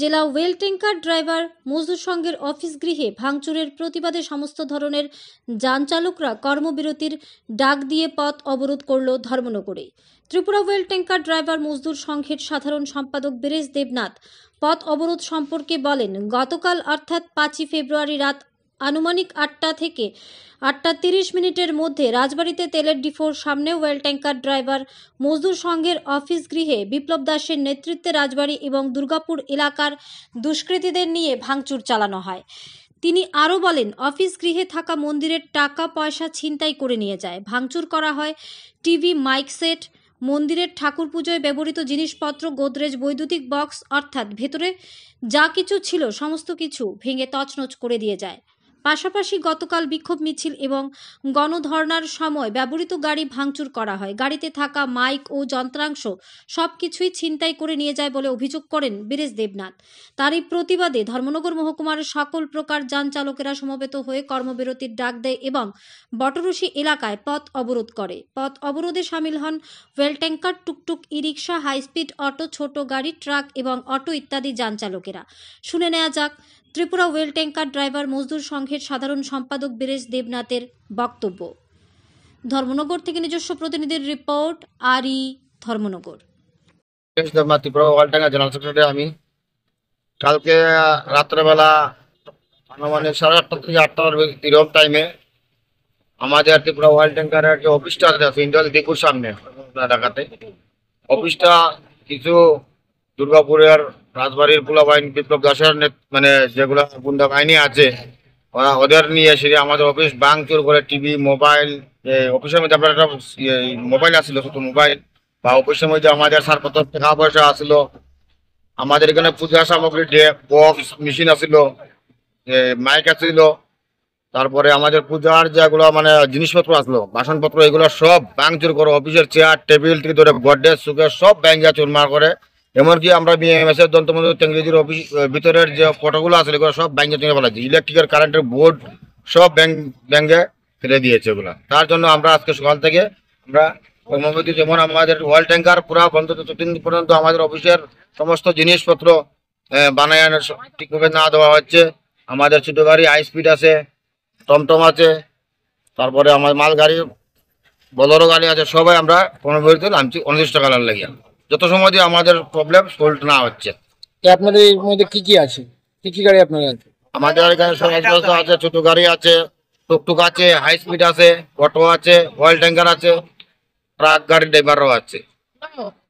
জেলা well tanker driver মজদুর সংঘের office গৃহে ভাঙচুরের প্রতিবাদে সমস্ত ধরনের যান চালকরা কর্মবিরতির ডাক দিয়ে পথ অবরোধ করল ধর্মনগরে। ত্রিপুরা ওয়েল ট্যাঙ্কার ড্রাইভার মজদুর সংঘের সাধারণ সম্পাদক বীরেশ দেবনাথ পথ অবরোধ সম্পর্কে বলেন, গতকাল অর্থাৎ 5ই ফেব্রুয়ারি রাত আনুমানিক 8টা থেকে 8:30 মধ্যে রাজবাড়িতে তেলের ডিপোর সামনে ওয়েল ট্যাঙ্কার ড্রাইভার মজদুর সংঘের অফিস গৃহে বিপ্লব দাসের নেতৃত্বে রাজবাড়ি এবং দুর্গাপুর এলাকার দুষ্কৃতীদের নিয়ে ভাঙচুর চালানো হয়। তিনি আরও বলেন, অফিস গৃহে থাকা মন্দিরের টাকা পয়সা ছিনতাই করে নিয়ে যায়। ভাঙচুর করা হয় টিভি, মাইক সেট, মন্দিরের ঠাকুর পুজোয় ব্যবহৃত জিনিসপত্র, গোদরেজ বৈদ্যুতিক বক্স অর্থাৎ ভেতরে যা কিছু ছিল সমস্ত কিছু ভেঙে তছনছ করে দিয়ে যায়। পাশাপাশি গতকাল বিক্ষোভ মিছিল এবং গণধর্নার সময় ব্যবহৃত গাড়ি ভাঙচুর করা হয়। গাড়িতে থাকা মাইক ও যন্ত্রাংশ সবকিছুই ছিনতাই করে নিয়ে যায় বলে অভিযোগ করেন বীরেশ দেবনাথ। তারই প্রতিবাদে ধর্মনগর মহকুমার সকল প্রকার যান চালকেরা সমবেত হয়ে কর্মবিরতির ডাক দেয় এবং বটরশি এলাকায় পথ অবরোধ করে। পথ অবরোধে সামিল হন ওয়েল ট্যাঙ্কার, টুকটুক, ই রিক্সা, হাইস্পিড অটো, ছোট গাড়ি, ট্রাক এবং অটো ইত্যাদি যান চালকেরা। শুনে নেওয়া যাক ত্রিপুরা ওয়েল ট্যাঙ্কার ড্রাইভার মজদুর সংঘের সাধারণ সম্পাদক বীরেশ দেবনাথের বক্তব্য। ধর্মনগর থেকে নিজস্ব প্রতিনিধির রিপোর্ট, আরই Dharmanagar. Tripura oil tanker general secretary আমি। কালকে রাত্রেবেলা আনুমানিক 8:30 থেকে 8টার এরকম টাইমে আমাদের ত্রিপুরা ওয়েল ট্যাঙ্কারের যে অফিসটা আছে ইন্ডাল ডিপুর সামনে ঢাকাতে, অফিসটা কিছু দুর্গাপুরের রাজবাড়ির পোলাবাহিনী বিপ্লব দাসের মানে যেগুলো গুন্ডা বাহিনী আছে ওদের নিয়ে এসে আমাদের অফিস ভাঙচুর করে টিভি, মোবাইল, অফিসের মধ্যে আপনার একটা মোবাইল আসছিল, শুধু মোবাইল বা অফিসের মধ্যে আমাদের সারপত্র টাকা পয়সা আসলো, আমাদের এখানে পূজা সামগ্রী বক্স মেশিন আসছিল, মাইক আসছিল, তারপরে আমাদের পূজার যেগুলো মানে জিনিসপত্র আসলো, বাসনপত্র, এগুলো সব ভাঙচুর করে অফিসের চেয়ার টেবিল থেকে ধরে গডরেজ সুকেস সব ব্যাঙ্গা চুরমার করে। এমনকি আমরা বিএমএসের দন্তমন্ত্র তেঙ্গিজির অফিস ভিতরের যে ফটোগুলো আছে এগুলো সব ব্যাঙ্গে চুরে ফেলাচ্ছি, ইলেকট্রিকের কারেন্টের বোর্ড সব ব্যাঙ্গে ফেলে দিয়েছে এগুলো। তার জন্য আমরা আজকে সকাল থেকে আমরা কর্মবিরতি, যেমন আমাদের ওয়েল ট্যাঙ্কার পুরা বন্ধ যতদিন পর্যন্ত আমাদের অফিসের সমস্ত জিনিসপত্র বানায় ঠিকভাবে না দেওয়া হচ্ছে। আমাদের ছোটো গাড়ি, হাই স্পিড আছে, টমটম আছে, তারপরে আমার মাল গাড়ি, বলেরো গাড়ি আছে, সবাই আমরা কর্মবিরতি নামছি অনির্দিষ্টকালের লাগিয়ে, যত সময় দিয়ে আমাদের প্রবলেম সলভ না হচ্ছে। আপনাদের এর মধ্যে কি কি আছে, কি কি গাড়ি আপনার আছে? আমাদের এখানে সমস্ত আছে, ছোট গাড়ি আছে, টুকটুক আছে, হাই স্পিড আছে, অটো আছে, ওয়েল ট্যাঙ্কার আছে, ট্রাক গাড়ি ড্রাইভারও আছে।